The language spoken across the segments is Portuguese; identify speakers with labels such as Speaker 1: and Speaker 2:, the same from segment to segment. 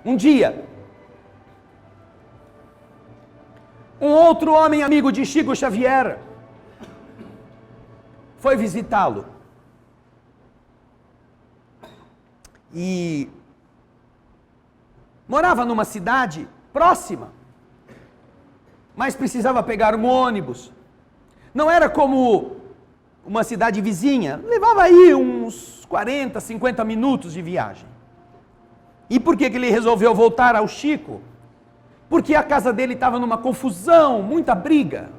Speaker 1: Um dia, um outro homem amigo de Chico Xavier foi visitá-lo. E morava numa cidade próxima, mas precisava pegar um ônibus. Não era como uma cidade vizinha, levava aí uns 40, 50 minutos de viagem. E por que ele resolveu voltar ao Chico? Porque a casa dele estava numa confusão, muita briga.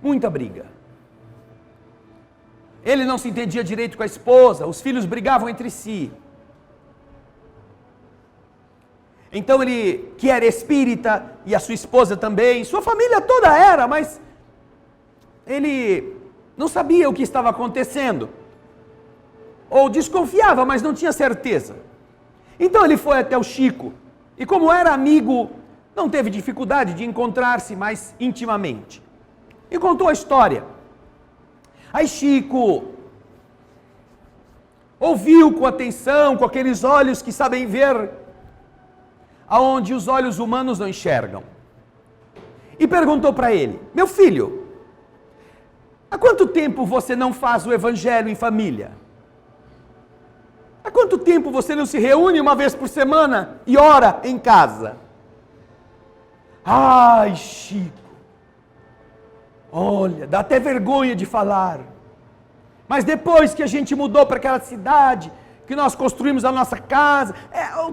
Speaker 1: Muita briga. Ele não se entendia direito com a esposa, os filhos brigavam entre si. Então ele, que era espírita, e a sua esposa também, sua família toda era, mas ele não sabia o que estava acontecendo. Ou desconfiava, mas não tinha certeza. Então ele foi até o Chico, e como era amigo, não teve dificuldade de encontrar-se mais intimamente. E contou a história. Aí Chico ouviu com atenção, com aqueles olhos que sabem ver aonde os olhos humanos não enxergam. E perguntou para ele: meu filho, há quanto tempo você não faz o evangelho em família? Há quanto tempo você não se reúne uma vez por semana e ora em casa? Ai, Chico, olha, dá até vergonha de falar. Mas depois que a gente mudou para aquela cidade, que nós construímos a nossa casa,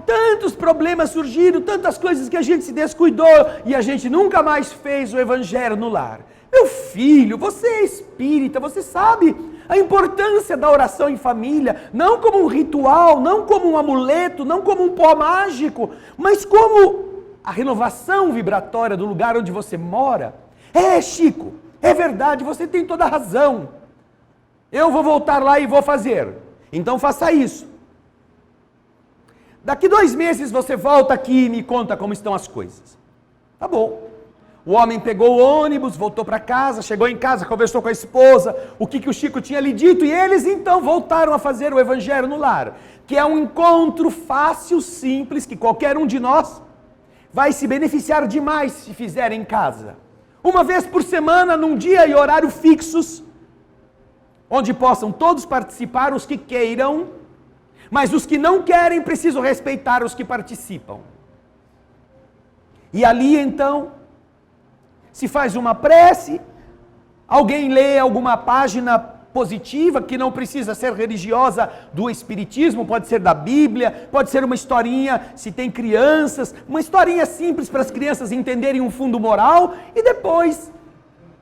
Speaker 1: tantos problemas surgiram, tantas coisas que a gente se descuidou e a gente nunca mais fez o evangelho no lar. Meu filho, você é espírita, você sabe a importância da oração em família, não como um ritual, não como um amuleto, não como um pó mágico, mas como a renovação vibratória do lugar onde você mora. Chico, é verdade, você tem toda a razão. Eu vou voltar lá e vou fazer. Então faça isso. Daqui 2 meses você volta aqui e me conta como estão as coisas. Tá bom. O homem pegou o ônibus, voltou para casa, chegou em casa, conversou com a esposa, o que o Chico tinha lhe dito, e eles então voltaram a fazer o evangelho no lar, que é um encontro fácil, simples, que qualquer um de nós vai se beneficiar demais se fizer em casa. Uma vez por semana, num dia e horário fixos, onde possam todos participar, os que queiram, mas os que não querem precisam respeitar os que participam. E ali então, se faz uma prece, alguém lê alguma página positiva, que não precisa ser religiosa, do Espiritismo, pode ser da Bíblia, pode ser uma historinha, se tem crianças, uma historinha simples para as crianças entenderem um fundo moral, e depois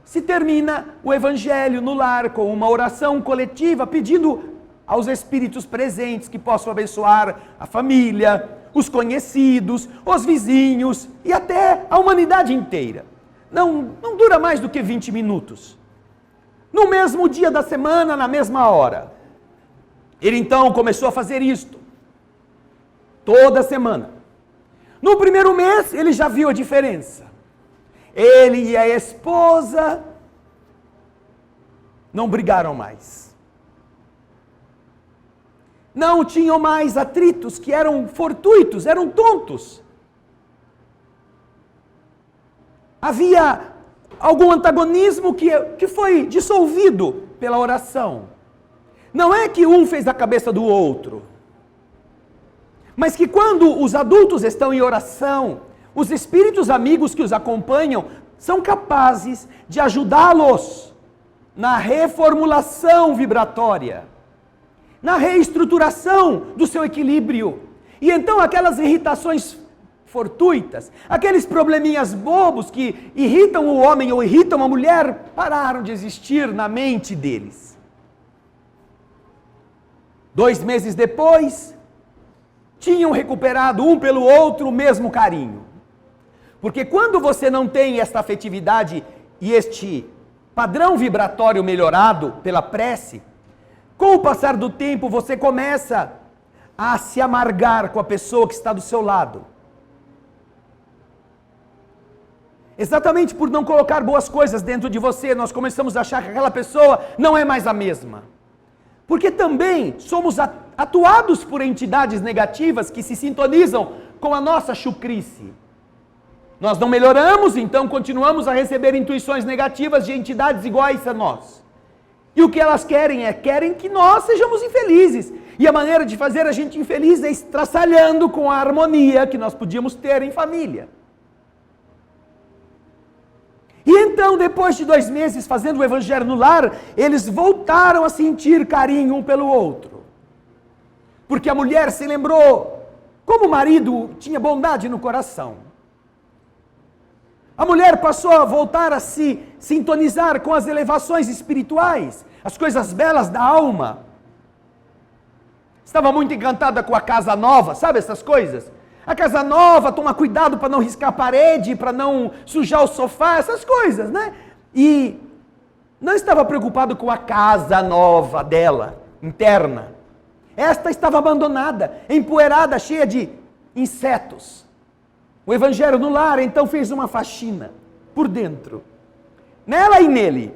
Speaker 1: se termina o evangelho no lar com uma oração coletiva, pedindo aos espíritos presentes que possam abençoar a família, os conhecidos, os vizinhos e até a humanidade inteira. Não dura mais do que 20 minutos. No mesmo dia da semana, na mesma hora. Ele então começou a fazer isto. Toda semana. No primeiro mês, ele já viu a diferença. Ele e a esposa não brigaram mais. Não tinham mais atritos que eram fortuitos, eram tontos. Havia algum antagonismo que foi dissolvido pela oração. Não é que um fez a cabeça do outro, mas que quando os adultos estão em oração, os espíritos amigos que os acompanham são capazes de ajudá-los na reformulação vibratória, na reestruturação do seu equilíbrio. E então aquelas irritações fortuitas, aqueles probleminhas bobos que irritam o homem ou irritam a mulher, pararam de existir na mente deles. 2 meses depois, tinham recuperado um pelo outro o mesmo carinho. Porque quando você não tem esta afetividade e este padrão vibratório melhorado pela prece, com o passar do tempo você começa a se amargar com a pessoa que está do seu lado. Exatamente por não colocar boas coisas dentro de você, nós começamos a achar que aquela pessoa não é mais a mesma. Porque também somos atuados por entidades negativas que se sintonizam com a nossa chucrice. Nós não melhoramos, então continuamos a receber intuições negativas de entidades iguais a nós. E o que elas querem que nós sejamos infelizes. E a maneira de fazer a gente infeliz é estraçalhando com a harmonia que nós podíamos ter em família. E então, depois de 2 meses fazendo o evangelho no lar, eles voltaram a sentir carinho um pelo outro. Porque a mulher se lembrou como o marido tinha bondade no coração. A mulher passou a voltar a se sintonizar com as elevações espirituais, as coisas belas da alma. Estava muito encantada com a casa nova, sabe essas coisas? A casa nova, toma cuidado para não riscar a parede, para não sujar o sofá, essas coisas, né? E não estava preocupado com a casa nova dela, interna. Esta estava abandonada, empoeirada, cheia de insetos. O evangelho no lar, então, fez uma faxina por dentro, nela e nele.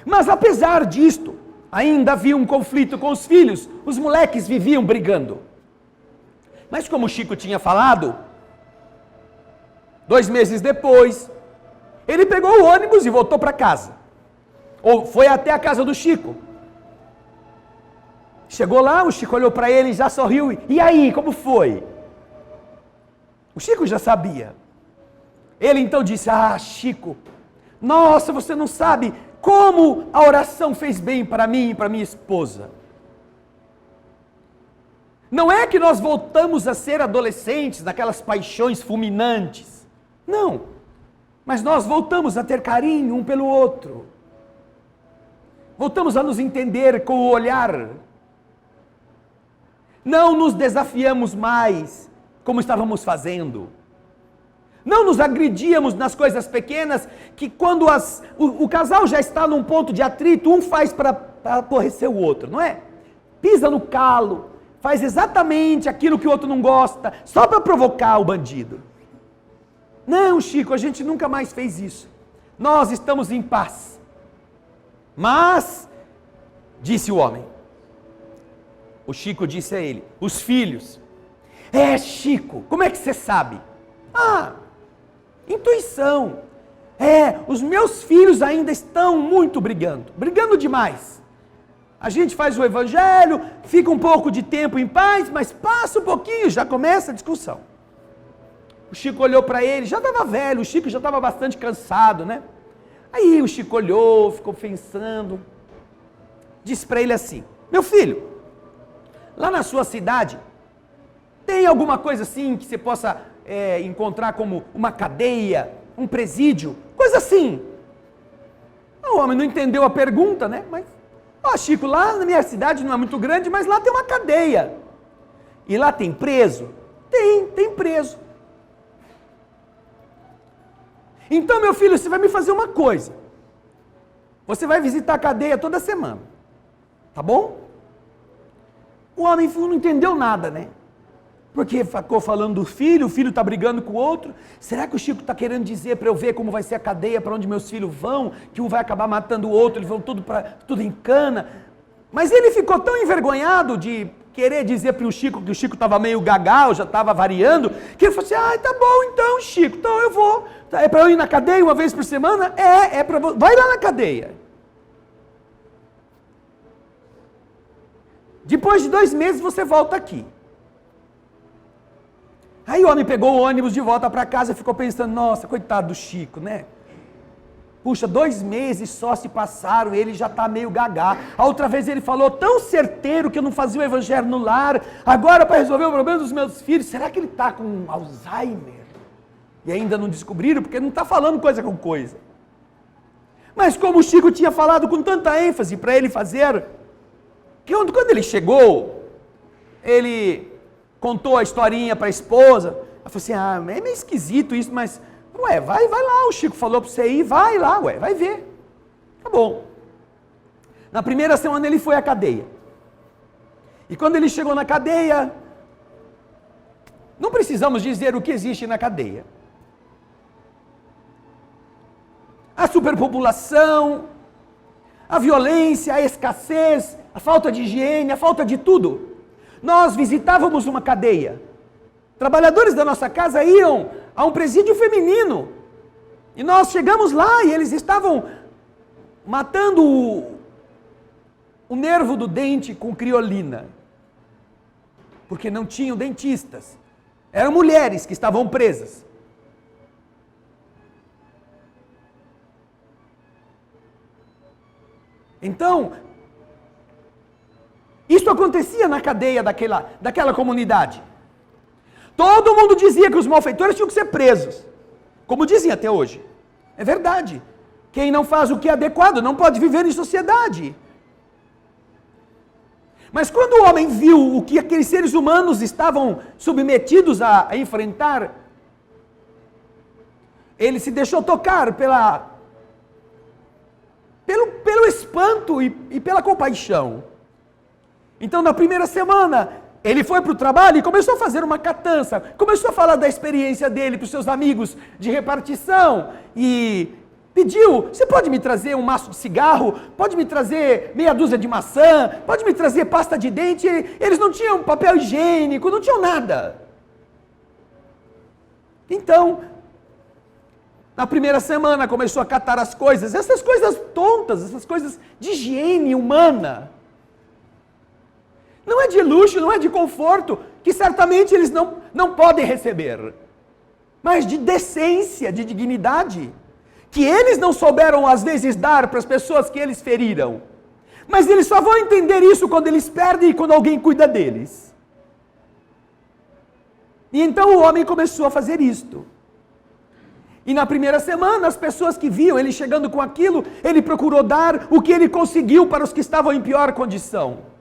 Speaker 1: Mas apesar disto, ainda havia um conflito com os filhos, os moleques viviam brigando. Mas como o Chico tinha falado, 2 meses depois, ele pegou o ônibus e voltou para casa. Ou foi até a casa do Chico. Chegou lá, o Chico olhou para ele e já sorriu. E aí, como foi? O Chico já sabia. Ele então disse: ah, Chico, nossa, você não sabe como a oração fez bem para mim e para minha esposa. Não é que nós voltamos a ser adolescentes, naquelas paixões fulminantes. Não. Mas nós voltamos a ter carinho um pelo outro. Voltamos a nos entender com o olhar. Não nos desafiamos mais como estávamos fazendo. Não nos agredíamos nas coisas pequenas, que quando o casal já está num ponto de atrito, um faz para aborrecer o outro, não é? Pisa no calo, faz exatamente aquilo que o outro não gosta, só para provocar o bandido. Não, Chico, a gente nunca mais fez isso. Nós estamos em paz. Mas, disse o homem, o Chico disse a ele, os filhos, Chico, como é que você sabe? Ah, intuição. Os meus filhos ainda estão muito brigando demais. A gente faz o evangelho, fica um pouco de tempo em paz, mas passa um pouquinho, já começa a discussão. O Chico olhou para ele, já estava velho, o Chico já estava bastante cansado, né? Aí o Chico olhou, ficou pensando, disse para ele assim, meu filho, lá na sua cidade, tem alguma coisa assim que você possa encontrar como uma cadeia, um presídio, coisa assim? O homem não entendeu a pergunta, né? Mas, Chico, lá na minha cidade não é muito grande, mas lá tem uma cadeia. E lá tem preso? Tem preso. Então, meu filho, você vai me fazer uma coisa. Você vai visitar a cadeia toda semana. Tá bom? O homem não entendeu nada, né? Porque ficou falando do filho, o filho está brigando com o outro. Será que o Chico está querendo dizer para eu ver como vai ser a cadeia, para onde meus filhos vão, que um vai acabar matando o outro, eles vão tudo em cana? Mas ele ficou tão envergonhado de querer dizer para o Chico que o Chico estava meio gagal, já estava variando, que ele falou assim, tá bom então, Chico, então eu vou. É para eu ir na cadeia uma vez por semana? Vai lá na cadeia. Depois de 2 meses você volta aqui. Aí o homem pegou o ônibus de volta para casa e ficou pensando, nossa, coitado do Chico, né? Puxa, 2 meses só se passaram e ele já está meio gagá. A outra vez ele falou tão certeiro que eu não fazia o evangelho no lar. Agora para resolver o problema dos meus filhos, será que ele está com Alzheimer? E ainda não descobriram, porque não está falando coisa com coisa. Mas como o Chico tinha falado com tanta ênfase para ele fazer, que quando ele chegou, ele contou a historinha para a esposa. Ela falou assim, é meio esquisito isso, mas, vai lá, o Chico falou para você ir, vai lá, vai ver. Tá bom. Na primeira semana ele foi à cadeia. E quando ele chegou na cadeia, não precisamos dizer o que existe na cadeia. A superpopulação, a violência, a escassez, a falta de higiene, a falta de tudo. Nós visitávamos uma cadeia. Trabalhadores da nossa casa iam a um presídio feminino. E nós chegamos lá e eles estavam matando o nervo do dente com criolina. Porque não tinham dentistas. Eram mulheres que estavam presas. Então, isso acontecia na cadeia daquela comunidade. Todo mundo dizia que os malfeitores tinham que ser presos. Como dizem até hoje. É verdade. Quem não faz o que é adequado não pode viver em sociedade. Mas quando o homem viu o que aqueles seres humanos estavam submetidos a enfrentar, ele se deixou tocar pelo espanto e pela compaixão. Então, na primeira semana, ele foi para o trabalho e começou a fazer uma catança, começou a falar da experiência dele para os seus amigos de repartição e pediu: você pode me trazer um maço de cigarro? Pode me trazer meia dúzia de maçã? Pode me trazer pasta de dente? Eles não tinham papel higiênico, não tinham nada. Então, na primeira semana começou a catar as coisas, essas coisas tontas, essas coisas de higiene humana. Não é de luxo, não é de conforto, que certamente eles não podem receber. Mas de decência, de dignidade, que eles não souberam às vezes dar para as pessoas que eles feriram. Mas eles só vão entender isso quando eles perdem e quando alguém cuida deles. E então o homem começou a fazer isto. E na primeira semana, as pessoas que viam ele chegando com aquilo, ele procurou dar o que ele conseguiu para os que estavam em pior condição.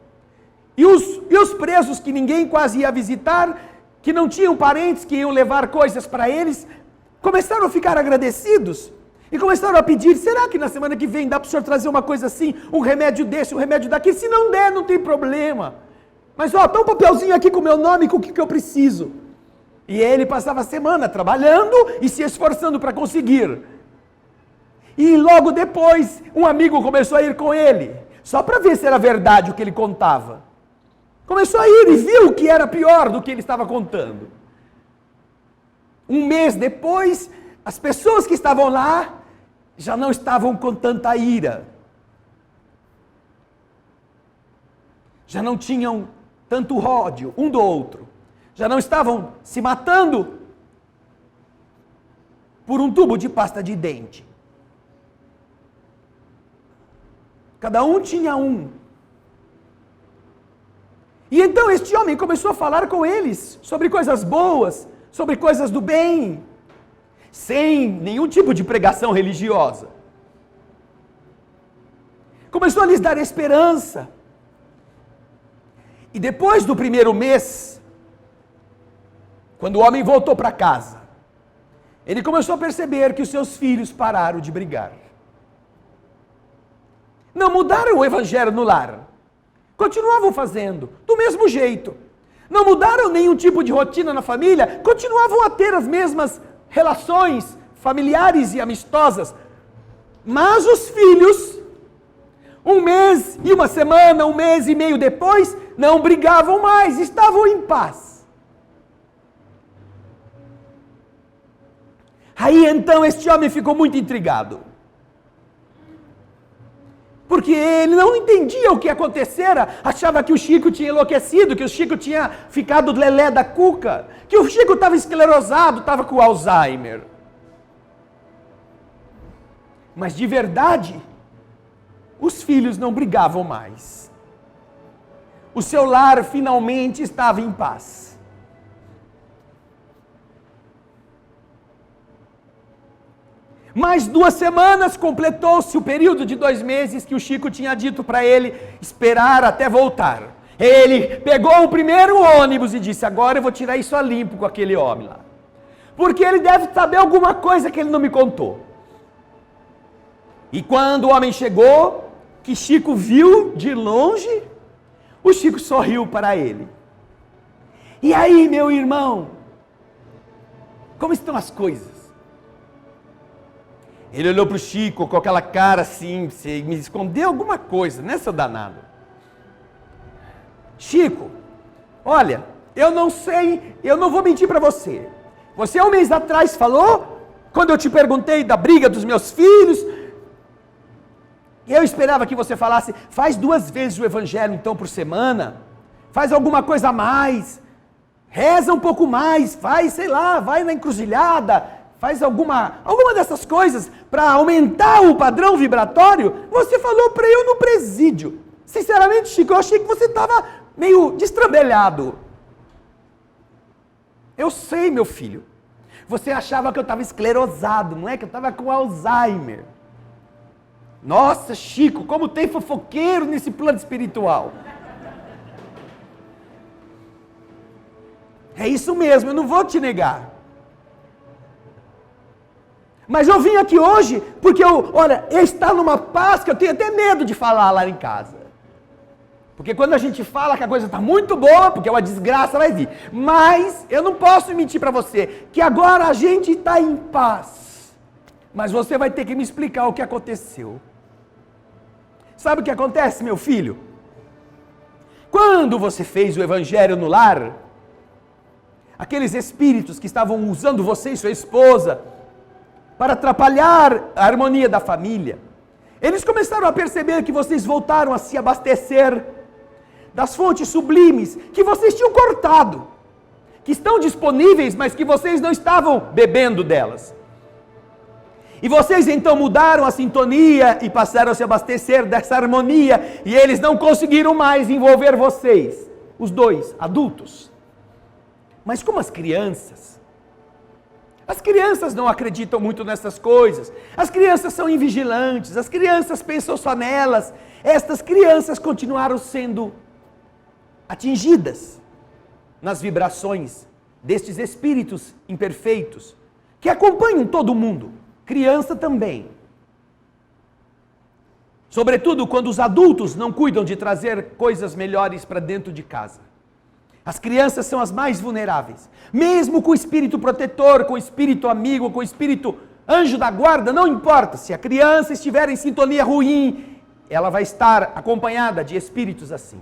Speaker 1: E os presos que ninguém quase ia visitar, que não tinham parentes que iam levar coisas para eles, começaram a ficar agradecidos. E começaram a pedir: será que na semana que vem dá para o senhor trazer uma coisa assim, um remédio desse, um remédio daquele? Se não der, não tem problema. Mas está um papelzinho aqui com o meu nome, com o que eu preciso. E ele passava a semana trabalhando e se esforçando para conseguir. E logo depois, um amigo começou a ir com ele, só para ver se era verdade o que ele contava. Começou a ir e viu que era pior do que ele estava contando. Um mês depois, as pessoas que estavam lá já não estavam com tanta ira. Já não tinham tanto ódio um do outro. Já não estavam se matando por um tubo de pasta de dente. Cada um tinha um. E então este homem começou a falar com eles sobre coisas boas, sobre coisas do bem, sem nenhum tipo de pregação religiosa. Começou a lhes dar esperança. E depois do primeiro mês, quando o homem voltou para casa, ele começou a perceber que os seus filhos pararam de brigar. Não mudaram o evangelho no lar. Continuavam fazendo, do mesmo jeito. Não mudaram nenhum tipo de rotina na família, continuavam a ter as mesmas relações familiares e amistosas. Mas os filhos, um mês e uma semana, um mês e meio depois, não brigavam mais, estavam em paz. Aí então este homem ficou muito intrigado. Porque ele não entendia o que acontecera, achava que o Chico tinha enlouquecido, que o Chico tinha ficado lelé da cuca, que o Chico estava esclerosado, estava com Alzheimer. Mas de verdade, os filhos não brigavam mais. O seu lar finalmente estava em paz. Mais 2 semanas, completou-se o período de 2 meses que o Chico tinha dito para ele esperar até voltar. Ele pegou o primeiro ônibus e disse: agora eu vou tirar isso a limpo com aquele homem lá. Porque ele deve saber alguma coisa que ele não me contou. E quando o homem chegou, que Chico viu de longe, o Chico sorriu para ele. E aí, meu irmão, como estão as coisas? Ele olhou para o Chico com aquela cara assim, você me escondeu alguma coisa, né, seu danado? Chico, olha, eu não sei, eu não vou mentir para você. Você 1 mês atrás falou, quando eu te perguntei da briga dos meus filhos, eu esperava que você falasse, faz 2 vezes o evangelho então por semana, faz alguma coisa a mais, reza um pouco mais, faz, sei lá, vai na encruzilhada, faz alguma dessas coisas para aumentar o padrão vibratório. Você falou para eu no presídio. Sinceramente, Chico, eu achei que você estava meio destrambelhado. Eu sei, meu filho. Você achava que eu estava esclerosado, não é? Que eu estava com Alzheimer. Nossa, Chico, como tem fofoqueiro nesse plano espiritual. É isso mesmo, eu não vou te negar. Mas eu vim aqui hoje porque olha, está numa paz que eu tenho até medo de falar lá em casa. Porque quando a gente fala que a coisa está muito boa, porque uma desgraça vai vir. Mas eu não posso mentir para você que agora a gente está em paz. Mas você vai ter que me explicar o que aconteceu. Sabe o que acontece, meu filho? Quando você fez o evangelho no lar, aqueles espíritos que estavam usando você e sua esposa para atrapalhar a harmonia da família, eles começaram a perceber que vocês voltaram a se abastecer das fontes sublimes que vocês tinham cortado, que estão disponíveis, mas que vocês não estavam bebendo delas. E vocês então mudaram a sintonia e passaram a se abastecer dessa harmonia, e eles não conseguiram mais envolver vocês, os dois, adultos. Mas como as crianças não acreditam muito nessas coisas, as crianças são invigilantes, as crianças pensam só nelas, estas crianças continuaram sendo atingidas nas vibrações destes espíritos imperfeitos, que acompanham todo mundo, criança também. Sobretudo quando os adultos não cuidam de trazer coisas melhores para dentro de casa. As crianças são as mais vulneráveis. Mesmo com o espírito protetor, com o espírito amigo, com o espírito anjo da guarda, não importa. Se a criança estiver em sintonia ruim, ela vai estar acompanhada de espíritos assim.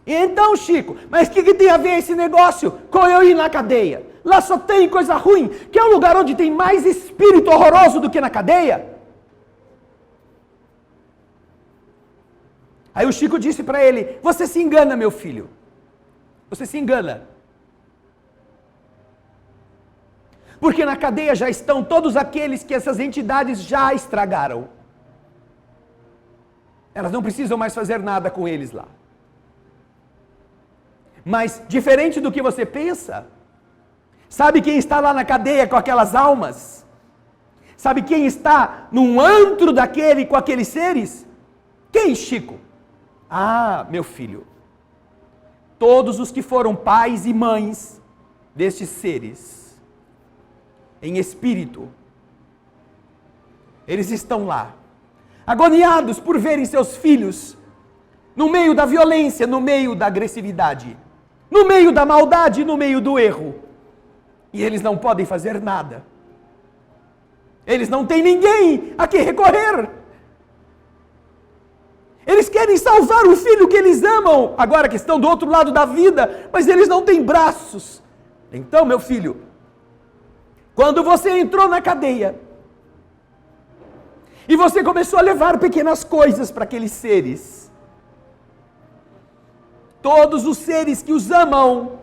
Speaker 1: E então, Chico, mas o que tem a ver esse negócio com eu ir na cadeia? Lá só tem coisa ruim, que é um lugar onde tem mais espírito horroroso do que na cadeia. Aí o Chico disse para ele, você se engana, meu filho. Você se engana. Porque na cadeia já estão todos aqueles que essas entidades já estragaram. Elas não precisam mais fazer nada com eles lá. Mas, diferente do que você pensa, sabe quem está lá na cadeia com aquelas almas? Sabe quem está num antro daquele com aqueles seres? Quem, Chico? Ah, meu filho, todos os que foram pais e mães destes seres, em espírito, eles estão lá, agoniados por verem seus filhos no meio da violência, no meio da agressividade, no meio da maldade, no meio do erro. E eles não podem fazer nada. Eles não têm ninguém a quem recorrer. Eles querem salvar o filho que eles amam, agora que estão do outro lado da vida, mas eles não têm braços. Então, meu filho, quando você entrou na cadeia, e você começou a levar pequenas coisas para aqueles seres, todos os seres que os amam,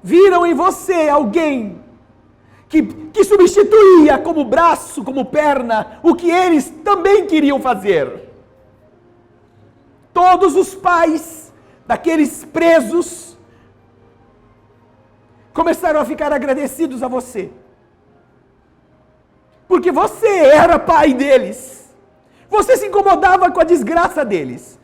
Speaker 1: viram em você alguém que substituía como braço, como perna, o que eles também queriam fazer. Todos os pais daqueles presos começaram a ficar agradecidos a você. Porque você era pai deles. Você se incomodava com a desgraça deles.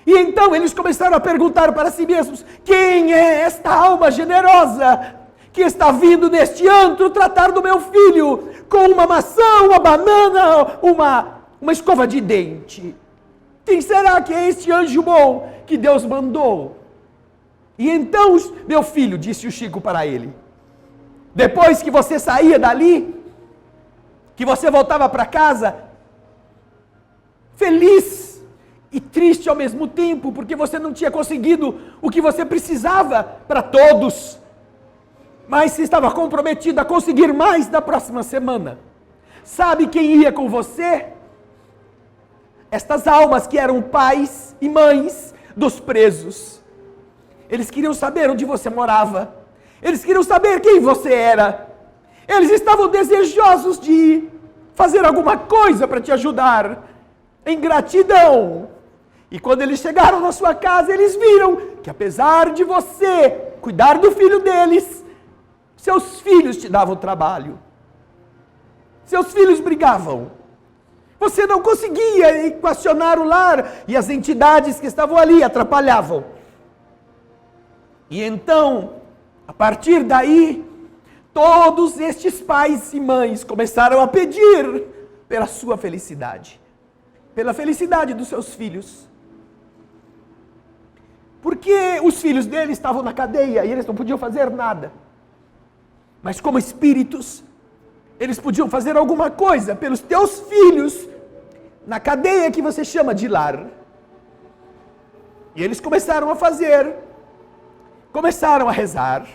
Speaker 1: E então eles começaram a perguntar para si mesmos: quem é esta alma generosa que está vindo neste antro tratar do meu filho com uma maçã, uma banana, uma escova de dente? Quem será que é este anjo bom que Deus mandou? E então, meu filho, disse o Chico para ele, Depois que você saía dali, que você voltava para casa, feliz e triste ao mesmo tempo, porque você não tinha conseguido o que você precisava para todos, mas se estava comprometido a conseguir mais na próxima semana. Sabe quem ia com você? Estas almas que eram pais e mães dos presos. Eles queriam saber onde você morava. Eles queriam saber quem você era. Eles estavam desejosos de fazer alguma coisa para te ajudar, em gratidão. E quando eles chegaram na sua casa, eles viram que apesar de você cuidar do filho deles, seus filhos te davam trabalho. Seus filhos brigavam. Você não conseguia equacionar o lar e as entidades que estavam ali atrapalhavam. E então, a partir daí, todos estes pais e mães começaram a pedir pela sua felicidade, pela felicidade dos seus filhos. Porque os filhos deles estavam na cadeia e eles não podiam fazer nada. Mas como espíritos, eles podiam fazer alguma coisa pelos teus filhos na cadeia que você chama de lar. E eles começaram a fazer, começaram a rezar,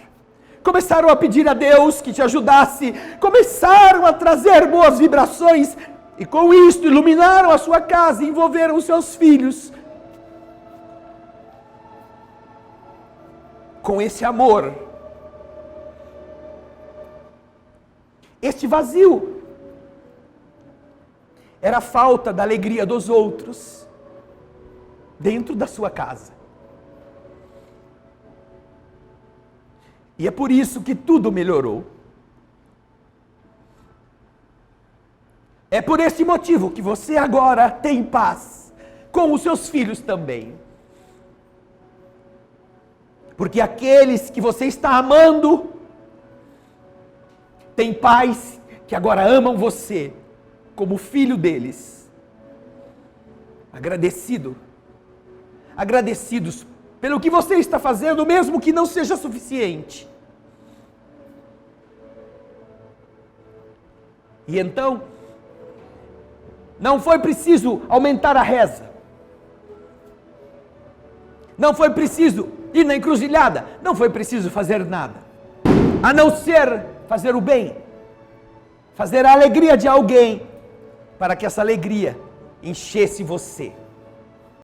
Speaker 1: começaram a pedir a Deus que te ajudasse, começaram a trazer boas vibrações, e com isto iluminaram a sua casa e envolveram os seus filhos com esse amor. Este vazio era a falta da alegria dos outros dentro da sua casa. E é por isso que tudo melhorou. É por esse motivo que você agora tem paz com os seus filhos também. Porque aqueles que você está amando, tem pais que agora amam você como filho deles. Agradecidos pelo que você está fazendo, mesmo que não seja suficiente. E então, não foi preciso aumentar a reza. Não foi preciso ir na encruzilhada. Não foi preciso fazer nada. A não ser fazer o bem. Fazer a alegria de alguém, para que essa alegria enchesse você.